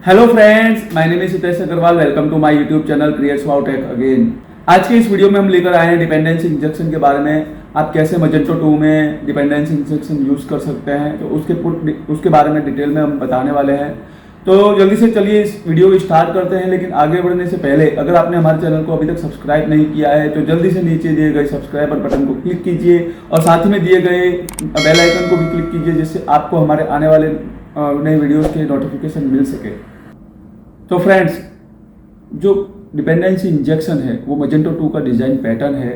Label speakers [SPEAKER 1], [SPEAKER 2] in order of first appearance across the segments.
[SPEAKER 1] Hello friends, my name is Hitesh Agrawal. Welcome to my YouTube channel creates wow tech again. आज के इस video में हम लेकर आए हैं डिपेंडेंसी इंजेक्शन के बारे में। आप कैसे मजेंटो 2 में डिपेंडेंसी इंजेक्शन यूज कर सकते हैं, तो उसके बारे में डिटेल में हम बताने वाले हैं। तो जल्दी से चलिए इस वीडियो को स्टार्ट करते हैं। लेकिन आगे बढ़ने से पहले अगर आपने हमारे चैनल को अभी तक सब्सक्राइब नहीं किया है तो जल्दी से नीचे दिए गए सब्सक्राइबर बटन को क्लिक कीजिए और साथ ही में दिए गए बेल आइकन को भी क्लिक कीजिए, जिससे आपको हमारे आने वाले नए वीडियोस के नोटिफिकेशन मिल सके। तो फ्रेंड्स, जो डिपेंडेंसी इंजेक्शन है वो मजेंटो 2 का डिज़ाइन पैटर्न है।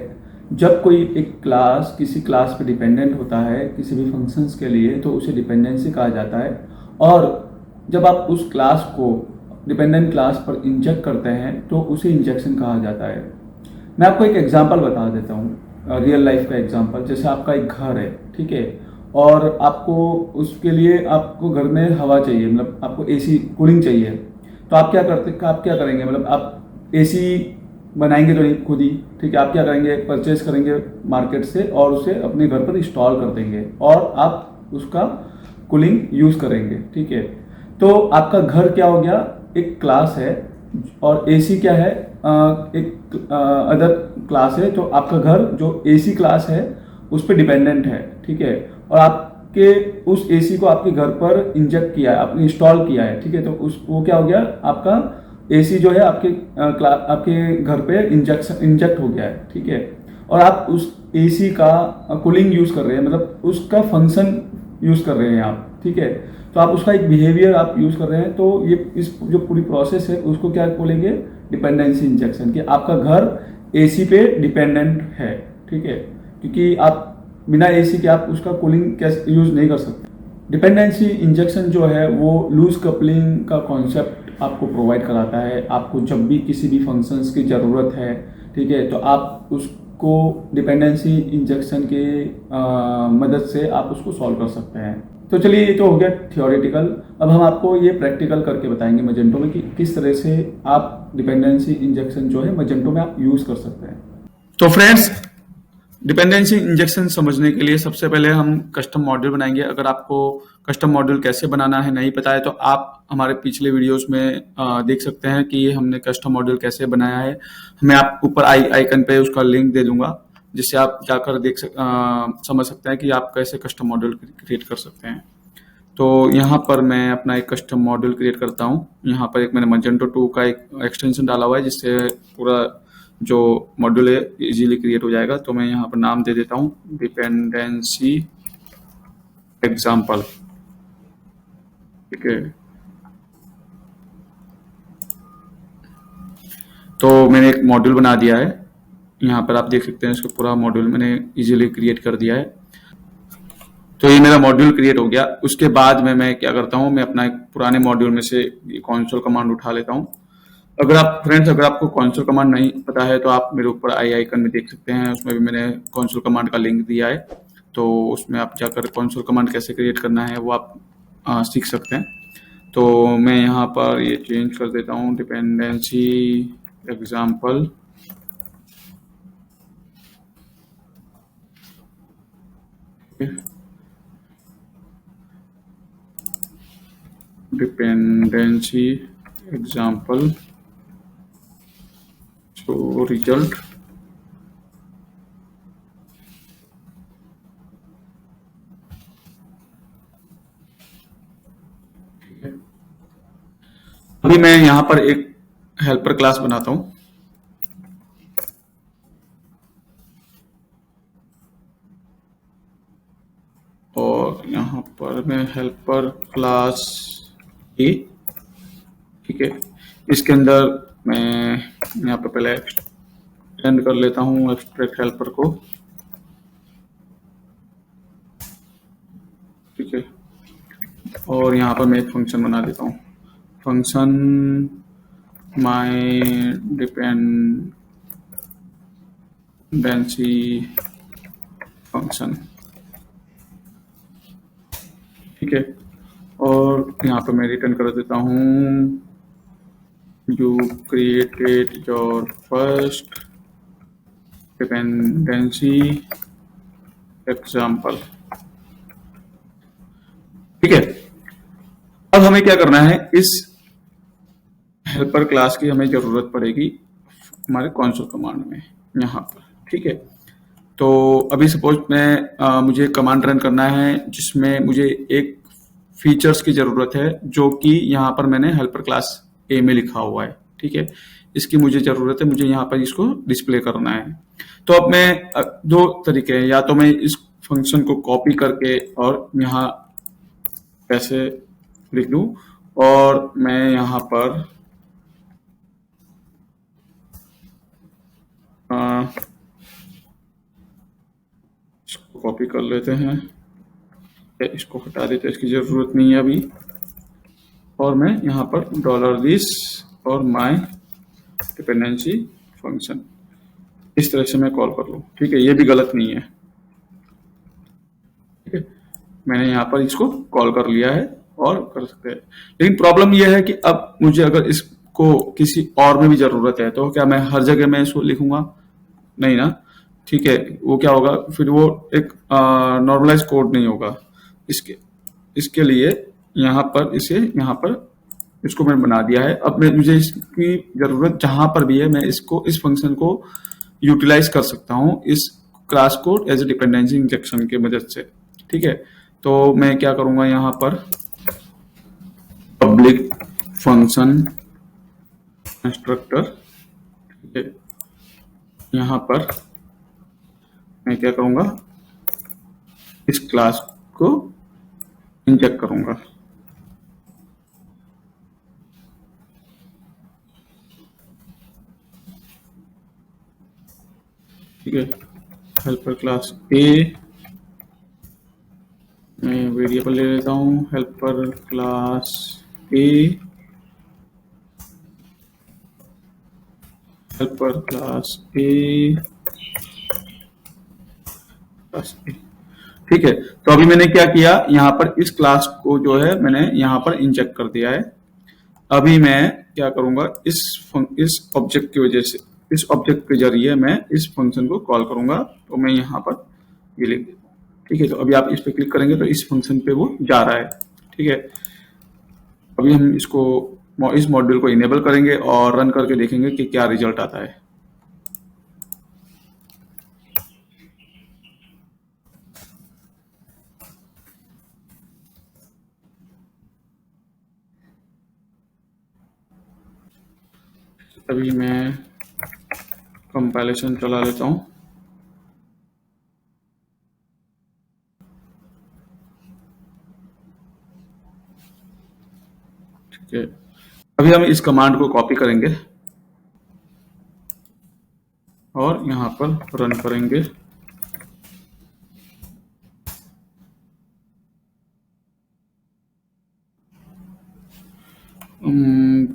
[SPEAKER 1] जब कोई एक क्लास किसी क्लास पे डिपेंडेंट होता है किसी भी फंक्शंस के लिए, तो उसे डिपेंडेंसी कहा जाता है। और जब आप उस क्लास को डिपेंडेंट क्लास पर इंजेक्ट करते हैं तो उसे इंजेक्शन कहा जाता है। मैं आपको एक एग्जांपल बता देता हूँ, रियल लाइफ का एग्जांपल। जैसे आपका एक घर है, ठीक है, और आपको उसके लिए आपको घर में हवा चाहिए, मतलब आपको एसी कूलिंग चाहिए। तो आप क्या करेंगे, मतलब आप एसी बनाएंगे तो नहीं खुद ही, ठीक है। आप क्या करेंगे, परचेज करेंगे मार्केट से और उसे अपने घर पर इंस्टॉल कर देंगे और आप उसका कूलिंग यूज़ करेंगे, ठीक है। तो आपका घर क्या हो गया, एक क्लास है, और एसी क्या है, एक अदर क्लास है। तो आपका घर जो एसी क्लास है उस पर डिपेंडेंट है, ठीक है। और आपके उस एसी को आपके घर पर इंजेक्ट किया है, आपने इंस्टॉल किया है, ठीक है। तो वो क्या हो गया, आपका एसी जो है आपके घर पे इंजेक्ट हो गया है, ठीक है। और आप उस एसी का कूलिंग यूज़ कर रहे हैं, मतलब उसका फंक्शन यूज़ कर रहे हैं आप, ठीक है। तो आप उसका एक बिहेवियर आप यूज़ कर रहे हैं। तो ये इस जो पूरी प्रोसेस है उसको क्या बोलेंगे, डिपेंडेंसी इंजेक्शन। कि आपका घर एसी पे डिपेंडेंट है, ठीक है, क्योंकि आप बिना एसी के आप उसका कूलिंग कैसे यूज़ नहीं कर सकते। डिपेंडेंसी इंजेक्शन जो है वो लूज कपलिंग का कॉन्सेप्ट आपको प्रोवाइड कराता है। आपको जब भी किसी भी फंक्शंस की ज़रूरत है, ठीक है, तो आप उसको डिपेंडेंसी इंजेक्शन के मदद से आप उसको सॉल्व कर सकते हैं। तो चलिए, ये तो हो गया थियोरेटिकल। अब हम आपको ये प्रैक्टिकल करके बताएंगे मजेंटो में कि किस तरह से आप डिपेंडेंसी इंजेक्शन जो है मजेंटो में आप यूज़ कर सकते हैं। तो फ्रेंड्स, डिपेंडेंसी इंजेक्शन समझने के लिए सबसे पहले हम कस्टम मॉड्यूल बनाएंगे। अगर आपको कस्टम मॉड्यूल कैसे बनाना है नहीं पता है तो आप हमारे पिछले वीडियोस में देख सकते हैं कि हमने कस्टम मॉड्यूल कैसे बनाया है। मैं आप ऊपर आइकन पे उसका लिंक दे दूंगा, जिससे आप जाकर समझ सकते हैं कि आप कैसे कस्टम मॉड्यूल क्रिएट कर सकते हैं। तो यहाँ पर मैं अपना एक कस्टम मॉड्यूल क्रिएट करता हूँ। यहाँ पर एक मैंने मजेंटो 2 का एक एक्सटेंशन डाला हुआ है, जिससे पूरा जो मॉड्यूल है इजीली क्रिएट हो जाएगा। तो मैं यहाँ पर नाम दे देता हूँ डिपेंडेंसी एग्जाम्पल, ठीक है। तो मैंने एक मॉड्यूल बना दिया है, यहाँ पर आप देख सकते हैं इसको पूरा मॉड्यूल मैंने इजीली क्रिएट कर दिया है। तो ये मेरा मॉड्यूल क्रिएट हो गया। उसके बाद में मैं क्या करता हूँ, मैं अपना एक पुराने मॉड्यूल में से कंसोल कमांड उठा लेता हूँ। अगर आपको कंसोल कमांड नहीं पता है तो आप मेरे ऊपर आई आइकन में देख सकते हैं, उसमें भी मैंने कंसोल कमांड का लिंक दिया है। तो उसमें आप जाकर कंसोल कमांड कैसे क्रिएट करना है वो आप सीख सकते हैं। तो मैं यहाँ पर ये चेंज कर देता हूँ, डिपेंडेंसी एग्जाम्पल, डिपेंडेंसी एग्जाम्पल तो रिजल्ट, अभी मैं यहाँ पर एक हेल्पर क्लास बनाता हूँ। और यहाँ पर मैं हेल्पर क्लास ए, ठीक है, इसके अंदर मैं यहाँ पर पहले एक्सटेंड कर लेता हूँ एब्स्ट्रैक्ट हेल्पर को, ठीक है। और यहाँ पर मैं एक फंक्शन बना देता हूँ, फंक्शन माई डिपेंडेंसी फंक्शन, ठीक है। और यहाँ पर मैं रिटर्न कर देता हूँ you created your first dependency example, ठीक है। अब हमें क्या करना है, इस हेल्पर क्लास की हमें ज़रूरत पड़ेगी हमारे कंसोल कमांड में यहाँ पर। ठीक है, तो अभी सपोज मुझे कमांड रन करना है जिसमें मुझे एक फीचर्स की ज़रूरत है जो कि यहाँ पर मैंने हेल्पर क्लास ए में लिखा हुआ है। ठीक है, इसकी मुझे ज़रूरत है, मुझे यहाँ पर इसको डिस्प्ले करना है। तो अब मैं दो तरीके हैं, या तो मैं इस फंक्शन को कॉपी करके और यहाँ ऐसे लिख लूँ, और मैं यहाँ पर इसको कॉपी कर लेते हैं, इसको हटा देते हैं, इसकी ज़रूरत नहीं है अभी। और मैं यहाँ पर $this और माई डिपेंडेंसी फंक्शन इस तरह से मैं कॉल कर लूँ। ठीक है, ये भी गलत नहीं है। ठीक है, मैंने यहाँ पर इसको कॉल कर लिया है और कर सकते हैं। लेकिन प्रॉब्लम यह है कि अब मुझे अगर इसको किसी और में भी ज़रूरत है तो क्या मैं हर जगह मैं इसको लिखूंगा? नहीं ना। ठीक है, वो क्या होगा फिर, वो एक नॉर्मलाइज कोड नहीं होगा। इसके इसके लिए यहाँ पर इसको मैंने बना दिया है। अब मुझे इसकी ज़रूरत जहाँ पर भी है मैं इस फंक्शन को यूटिलाइज कर सकता हूँ इस क्लास को एज ए डिपेंडेंसी इंजेक्शन की मदद से। ठीक है, तो मैं क्या करूँगा, यहाँ पर पब्लिक फंक्शन कंस्ट्रक्टर, ठीक है, यहाँ पर मैं क्या करूँगा, इस क्लास को इंजेक्ट करूँगा। ठीक है, हेल्पर क्लास ए मैं वेरिएबल ले लेता हूँ, helper class A, helper class ए। ठीक है, तो अभी मैंने क्या किया, यहाँ पर इस क्लास को जो है मैंने यहाँ पर इंजेक्ट कर दिया है। अभी मैं क्या करूँगा, इस ऑब्जेक्ट की वजह से, इस ऑब्जेक्ट के जरिए मैं इस फंक्शन को कॉल करूँगा। तो मैं यहाँ पर ये लिख देता हूँ। ठीक है, तो अभी आप इस पर क्लिक करेंगे तो इस फंक्शन पे वो जा रहा है। ठीक है, अभी हम इस मॉड्यूल को इनेबल करेंगे और रन करके देखेंगे कि क्या रिजल्ट आता है। अभी मैं कंपाइलेशन चला लेता हूँ। ठीक है, अभी हम इस कमांड को कॉपी करेंगे और यहाँ पर रन करेंगे।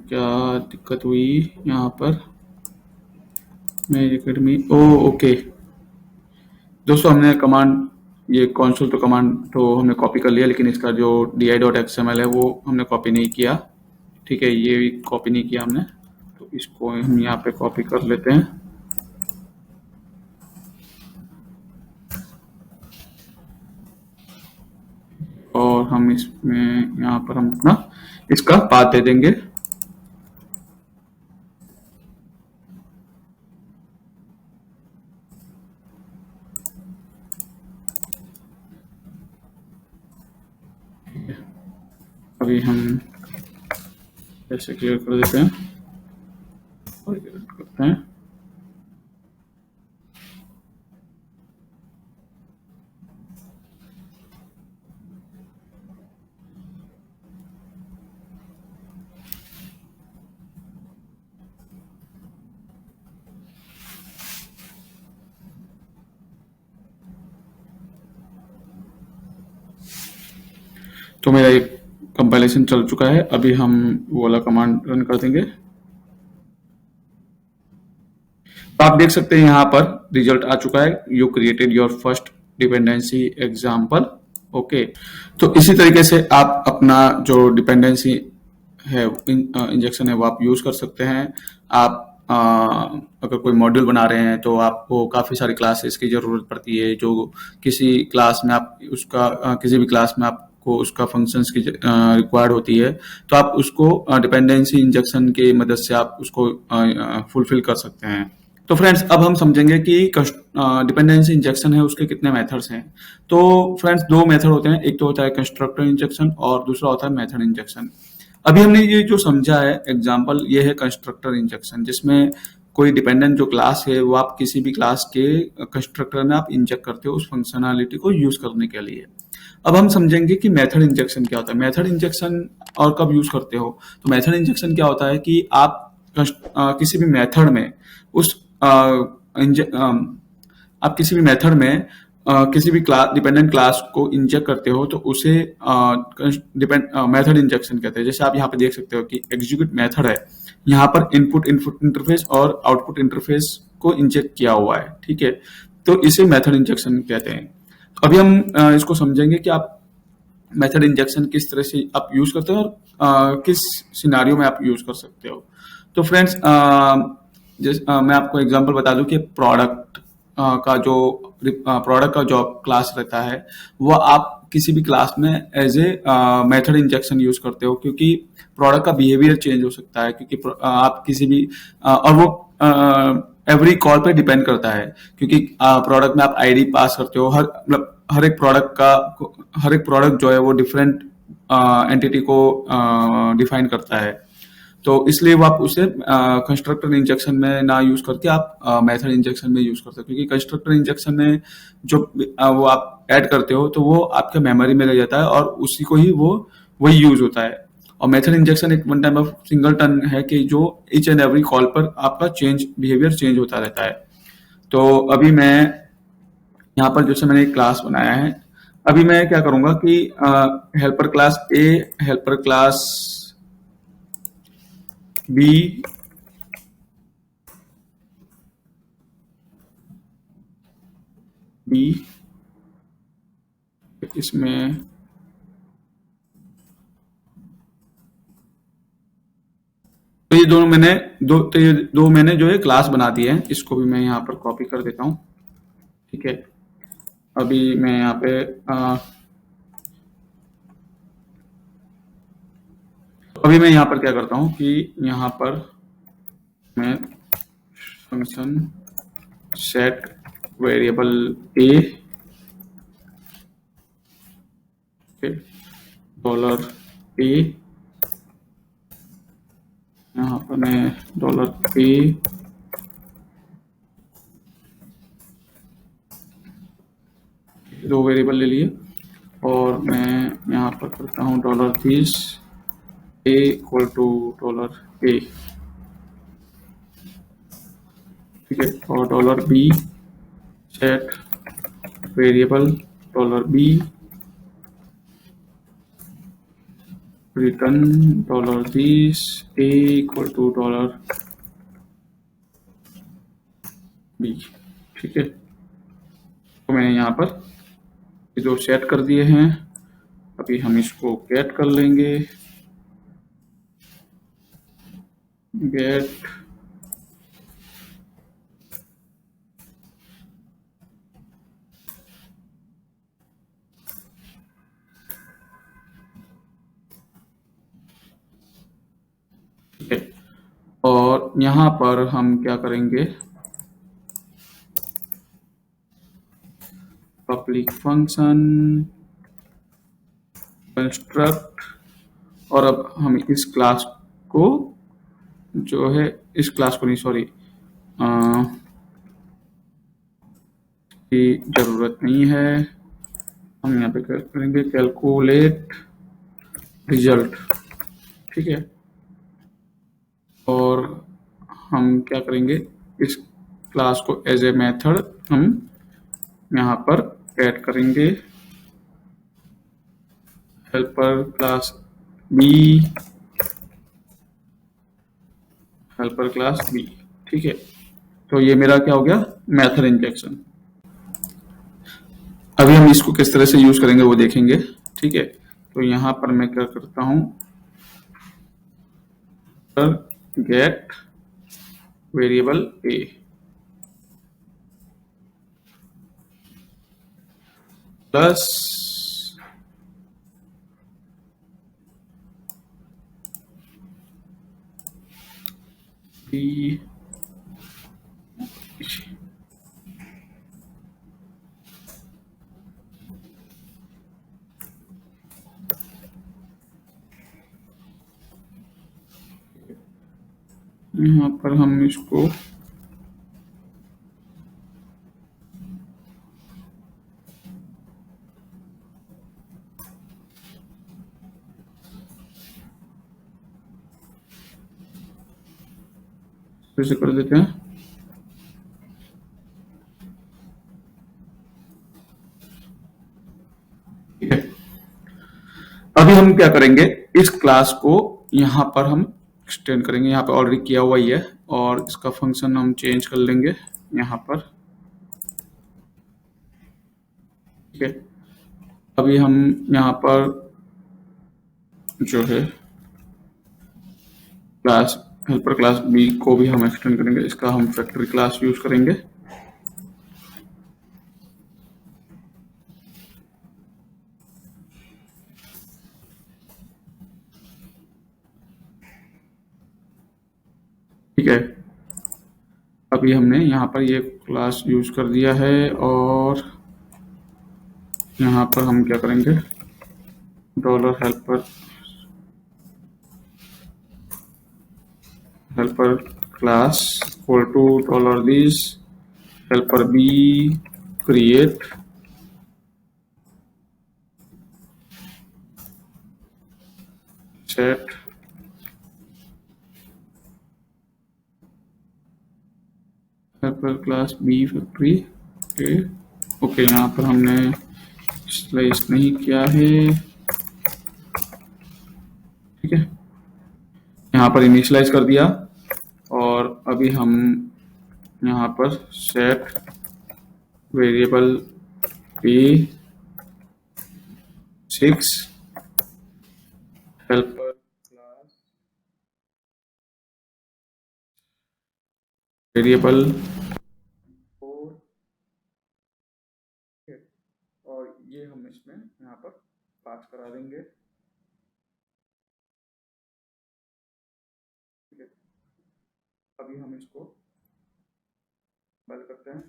[SPEAKER 1] क्या दिक्कत हुई यहाँ पर, मेरी एकेडमी, ओके दोस्तों, हमने कमांड, ये कंसोल तो कमांड तो हमने कॉपी कर लिया, लेकिन इसका जो di.xml है वो हमने कॉपी नहीं किया। ठीक है, ये भी कॉपी नहीं किया हमने, तो इसको हम यहाँ पे कॉपी कर लेते हैं। और हम इसमें यहाँ पर हम अपना इसका पाथ दे देंगे। अभी हम ऐसे क्लियर कर देते हैं और करते हैं। तो मेरा एक कंपाइलेशन चल चुका है। अभी हम वो वाला कमांड रन कर देंगे। तो आप देख सकते हैं यहाँ पर रिजल्ट आ चुका है, you created your first dependency example. Okay, तो इसी तरीके से आप अपना जो डिपेंडेंसी है इंजेक्शन है वो आप यूज कर सकते हैं। आप अगर कोई मॉड्यूल बना रहे हैं तो आपको काफ़ी सारी क्लासेस की ज़रूरत पड़ती है, जो किसी क्लास में आप उसका किसी भी क्लास में आप आपको उसका फंक्शंस की रिक्वायर्ड होती है, तो आप उसको डिपेंडेंसी इंजेक्शन की मदद से आप उसको फुलफिल कर सकते हैं। तो फ्रेंड्स, अब हम समझेंगे कि डिपेंडेंसी इंजेक्शन है उसके कितने मेथड्स हैं। तो फ्रेंड्स, दो मेथड होते हैं, एक तो होता है कंस्ट्रक्टर इंजेक्शन और दूसरा होता है मेथड इंजेक्शन। अभी हमने ये जो समझा है एग्जांपल, ये है कंस्ट्रक्टर इंजेक्शन, जिसमें कोई डिपेंडेंट जो क्लास है वो आप किसी भी क्लास के कंस्ट्रक्टर में आप इंजेक्ट करते हो उस फंक्शनैलिटी को यूज करने के लिए। अब हम समझेंगे कि मेथड इंजेक्शन क्या होता है। मेथड इंजेक्शन और कब यूज करते हो, तो मेथड इंजेक्शन क्या होता है कि आप किसी भी मेथड में उस आप किसी भी मेथड में किसी भी क्लास डिपेंडेंट क्लास को इंजेक्ट करते हो तो उसे डिपेंड मेथड इंजेक्शन कहते हैं। जैसे आप यहाँ पे देख सकते हो कि एग्जीक्यूट मेथड है, यहाँ पर इनपुट इंटरफेस और आउटपुट इंटरफेस को इंजेक्ट किया हुआ है, ठीक है, तो इसे मेथड इंजेक्शन कहते हैं। तो अभी हम इसको समझेंगे कि आप मेथड इंजेक्शन किस तरह से आप यूज करते हो और किस सिनारियो में आप यूज कर सकते हो। तो फ्रेंड्स, मैं आपको एग्जांपल बता दूं कि प्रोडक्ट का जो क्लास रहता है वो आप किसी भी क्लास में as a method injection use करते हो, क्योंकि प्रोडक्ट का बिहेवियर चेंज हो सकता है, क्योंकि आप किसी भी और वो एवरी कॉल पे डिपेंड करता है, क्योंकि प्रोडक्ट में आप आईडी पास करते हो। मतलब हर एक प्रोडक्ट जो है वो डिफरेंट एंटिटी को डिफाइन करता है। तो इसलिए वो आप उसे कंस्ट्रक्टर इंजेक्शन में ना यूज करके आप मेथड इंजेक्शन में यूज करते हो, क्योंकि कंस्ट्रक्टर इंजेक्शन में जो वो आप ऐड करते हो तो वो आपके मेमोरी में रह जाता है और उसी को ही वही यूज होता है। और मेथड इंजेक्शन एक वन टाइम ऑफ सिंगलटन है कि जो ईच एंड एवरी कॉल पर आपका बिहेवियर चेंज होता रहता है। तो अभी मैं यहाँ पर जैसे मैंने एक क्लास बनाया है, अभी मैं क्या करूंगा कि helper class A, helper class B, इसमें तो ये दो मैंने जो है क्लास बना दिए हैं, इसको भी मैं यहाँ पर कॉपी कर देता हूँ, ठीक है। अभी मैं यहाँ पे अभी मैं यहाँ पर क्या करता हूँ कि यहाँ पर मैं function set variable A dollar A, यहाँ पर मैं डॉलर ए दो वेरिएबल ले लिए और मैं यहाँ पर करता हूँ $30 ए इक्वल टू $a, ठीक है, और $b set variable $b return $30 a equal to $b, ठीक है। तो मैंने यहाँ पर जो सेट कर दिए हैं, अभी हम इसको गेट कर लेंगे। गेट ठीक है, और यहाँ पर हम क्या करेंगे, पब्लिक फंक्शन कंस्ट्रक्ट, और अब हम इस क्लास को जो है इस क्लास को नहीं, सॉरी, की जरूरत नहीं है। हम यहाँ पे करेंगे कैलकुलेट रिजल्ट, ठीक है, और हम क्या करेंगे, इस क्लास को एज ए मेथड हम यहाँ पर ऐड करेंगे, helper class B, helper class B, ठीक है। तो ये मेरा क्या हो गया, मेथड इंजेक्शन। अभी हम इसको किस तरह से यूज करेंगे वो देखेंगे, ठीक है। तो यहाँ पर मैं क्या करता हूँ, गेट वेरिएबल ए प्लस यहाँ पर हम इसको फिर से कर देते हैं। ठीक है, अभी हम क्या करेंगे, इस क्लास को यहाँ पर हम एक्सटेंड करेंगे। यहाँ पर ऑलरेडी किया हुआ ही है और इसका फंक्शन हम चेंज कर लेंगे यहाँ पर। ठीक है, अभी हम यहाँ पर जो है क्लास हेल्पर क्लास बी को भी हम एक्सटेंड करेंगे। इसका हम फैक्ट्री क्लास यूज करेंगे। ठीक है, अभी हमने यहाँ पर ये क्लास यूज कर दिया है और यहाँ पर हम क्या करेंगे, dollar helper class equal to dollar this helper B create set helper class B factory. Okay, यहाँ पर हमने स्लाइस नहीं किया है। ठीक है, यहाँ पर इनिशियलाइज कर दिया और अभी हम यहाँ पर set variable P 6 helper class variable 4 और ये हम इसमें यहाँ पर पास करा देंगे। ठीक है, अभी हम इसको बंद करते हैं।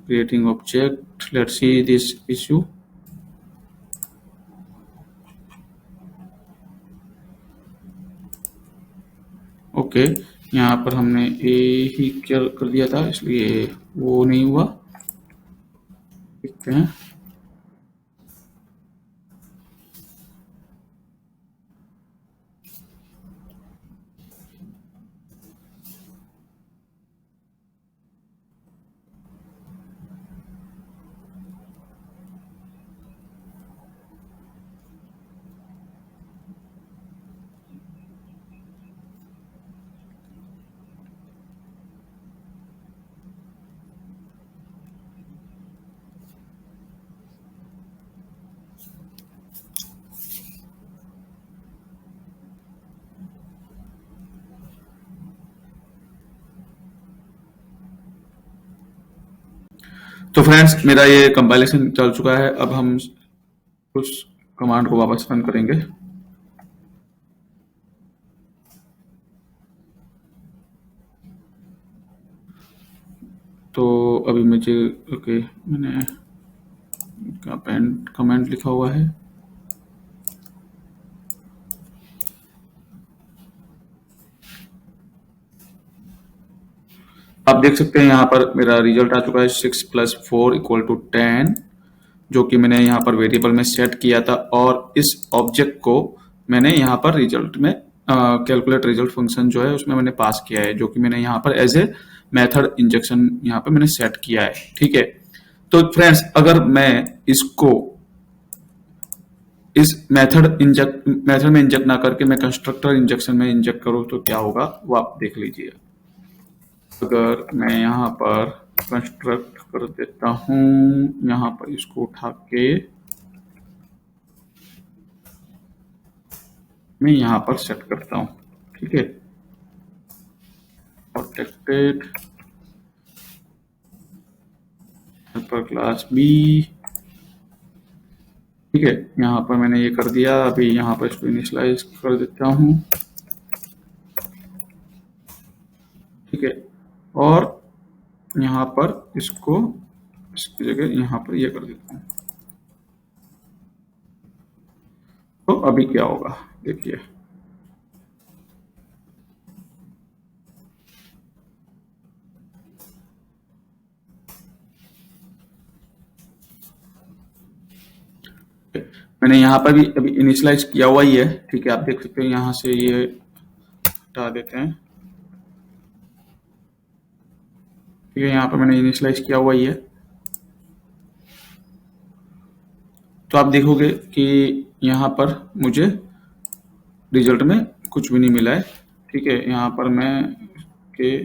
[SPEAKER 1] Creating object, let's see this issue. Okay, यहाँ पर हमने ए ही कर दिया था इसलिए वो नहीं हुआ। देखते हैं। तो फ्रेंड्स, मेरा ये कंपाइलेशन चल चुका है। अब हम उस कमांड को वापस रन करेंगे। तो अभी मुझे ओके, मैंने कमेंट लिखा हुआ है। आप देख सकते हैं यहाँ पर मेरा रिजल्ट आ चुका है 6 + 4 = 10, जो कि मैंने यहाँ पर वेरिएबल में सेट किया था। और इस ऑब्जेक्ट को मैंने यहाँ पर रिजल्ट में कैलकुलेट रिजल्ट फंक्शन जो है उसमें मैंने पास किया है, जो कि मैंने यहाँ पर एज ए मेथड इंजेक्शन यहाँ पर मैंने सेट किया है। ठीक है, तो फ्रेंड्स अगर मैं इसको इस मेथड में इंजेक्ट ना करके मैं कंस्ट्रक्टर इंजेक्शन में इंजेक्ट करूँ तो क्या होगा वो आप देख लीजिए। अगर मैं यहाँ पर कंस्ट्रक्ट कर देता हूँ, यहाँ पर इसको उठा के मैं यहाँ पर सेट करता हूँ। ठीक है, प्रोटेक्टेड हेल्पर क्लास बी। ठीक है, यहाँ पर मैंने ये कर दिया। अभी यहाँ पर इसको इनिशियलाइज कर देता हूँ। ठीक है, और यहाँ पर इसको इसकी जगह यहाँ पर ये कर देता हूँ। तो अभी क्या होगा देखिए, मैंने यहाँ पर भी अभी इनिशियलाइज किया हुआ ही है। ठीक है, आप देख सकते हैं, यहाँ से ये हटा देते हैं। ठीक है, यहाँ पर मैंने इनिशियलाइज किया हुआ ही है। तो आप देखोगे कि यहाँ पर मुझे रिजल्ट में कुछ भी नहीं मिला है। ठीक है, यहाँ पर मैं के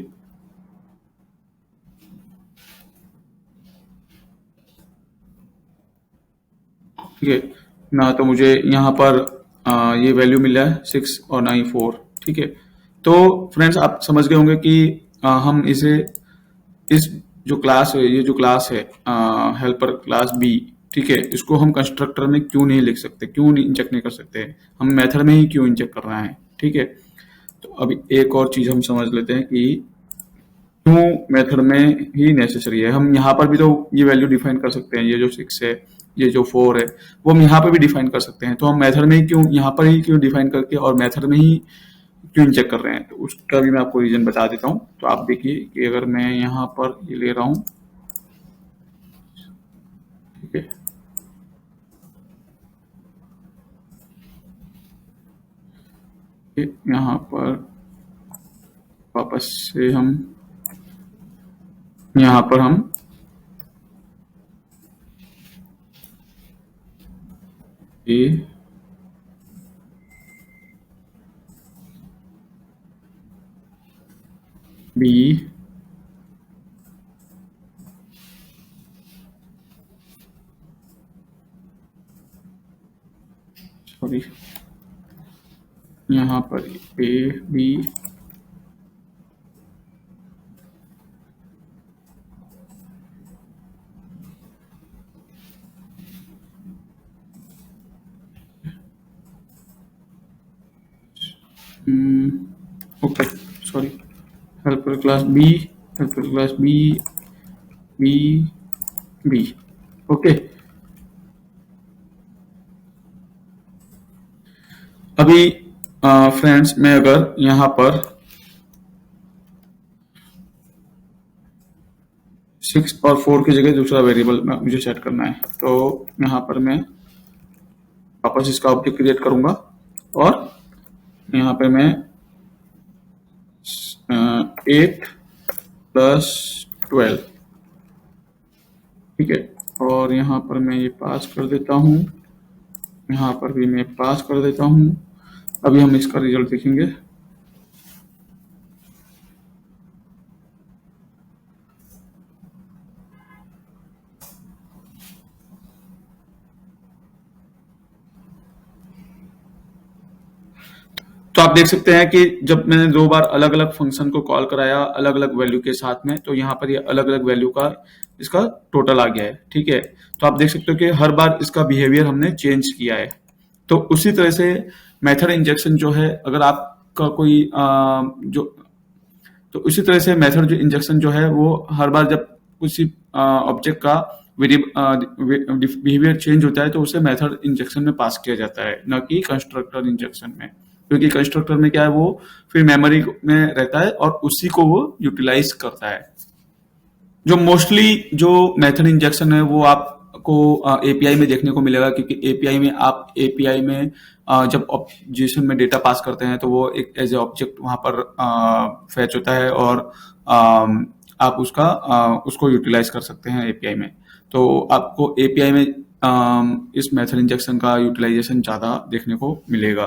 [SPEAKER 1] ठीक है ना, तो मुझे यहाँ पर ये वैल्यू मिला है 6 और ना ही 4। ठीक है, तो फ्रेंड्स आप समझ गए होंगे कि हम इसे इस जो क्लास है, ये जो क्लास है हेल्पर क्लास बी, ठीक है, इसको हम कंस्ट्रक्टर में क्यों नहीं लिख सकते, क्यों नहीं इंजेक्ट नहीं कर सकते, हम मेथड में ही क्यों इंजेक्ट कर रहे हैं। ठीक है, तो अभी एक और चीज हम समझ लेते हैं कि क्यों मेथड में ही नेसेसरी है। हम यहाँ पर भी तो ये वैल्यू डिफाइन कर सकते हैं, ये जो 6 है, ये जो 4 है, वो हम यहाँ पर भी डिफाइन कर सकते हैं। तो हम मेथड में ही क्यों, यहाँ पर ही क्यों डिफाइन करके और मेथड में ही क्यों चेक कर रहे हैं, तो उसका भी मैं आपको रीजन बता देता हूँ। तो आप देखिए कि अगर मैं यहाँ पर ये ले रहा हूँ, ठीक है, यहाँ पर वापस से हम यहाँ पर हम ए बी सॉरी यहाँ पर A B okay sorry helper class B, helper class B B B. Okay, अभी फ्रेंड्स मैं अगर यहाँ पर 6 और 4 की जगह दूसरा वेरिएबल मुझे सेट करना है, तो यहाँ पर मैं वापस इसका ऑब्जेक्ट क्रिएट करूंगा और यहाँ पे मैं 8 + 12, ठीक है, और यहाँ पर मैं ये पास कर देता हूँ, यहाँ पर भी मैं पास कर देता हूँ। अभी हम इसका रिजल्ट देखेंगे। तो आप देख सकते हैं कि जब मैंने 2 बार अलग अलग फंक्शन को कॉल कराया अलग अलग वैल्यू के साथ में, तो यहाँ पर ये अलग अलग वैल्यू का इसका टोटल आ गया है। ठीक है, तो आप देख सकते हो कि हर बार इसका बिहेवियर हमने चेंज किया है। तो उसी तरह से मेथड इंजेक्शन जो है, अगर आपका कोई जो तो उसी तरह से मेथड जो इंजेक्शन जो है वो हर बार जब उसी ऑब्जेक्ट का बिहेवियर चेंज होता है तो उसे मेथड इंजेक्शन में पास किया जाता है, न कि कंस्ट्रक्टर इंजेक्शन में। क्योंकि कंस्ट्रक्टर में क्या है, वो फिर मेमोरी में रहता है और उसी को वो यूटिलाइज करता है। जो मोस्टली जो मेथड इंजेक्शन है वो आप आपको एपीआई में देखने को मिलेगा, क्योंकि एपीआई में जब JSON में डेटा पास करते हैं तो वो एक एज ए ऑब्जेक्ट वहाँ पर फैच होता है और आप उसको यूटिलाइज कर सकते हैं एपीआई में। तो आपको एपीआई में इस मेथड इंजेक्शन का यूटिलाइजेशन ज़्यादा देखने को मिलेगा।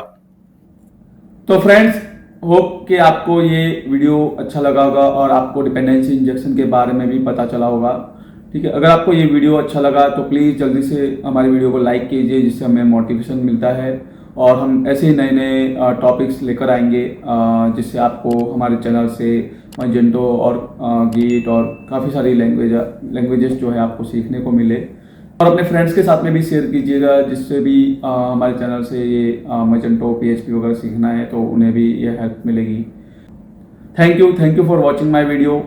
[SPEAKER 1] तो फ्रेंड्स, होप कि आपको ये वीडियो अच्छा लगा होगा और आपको डिपेंडेंसी इंजेक्शन के बारे में भी पता चला होगा। ठीक है, अगर आपको ये वीडियो अच्छा लगा तो प्लीज़ जल्दी से हमारी वीडियो को लाइक कीजिए, जिससे हमें मोटिवेशन मिलता है और हम ऐसे ही नए नए टॉपिक्स लेकर आएंगे, जिससे आपको हमारे चैनल से मजेंटो और गीट और काफ़ी सारी लैंग्वेजेस जो है आपको सीखने को मिले। और अपने फ्रेंड्स के साथ में भी शेयर कीजिएगा, जिससे भी हमारे चैनल से ये मजेंटो PHP वगैरह सीखना है तो उन्हें भी ये हेल्प मिलेगी। Thank you for watching my video.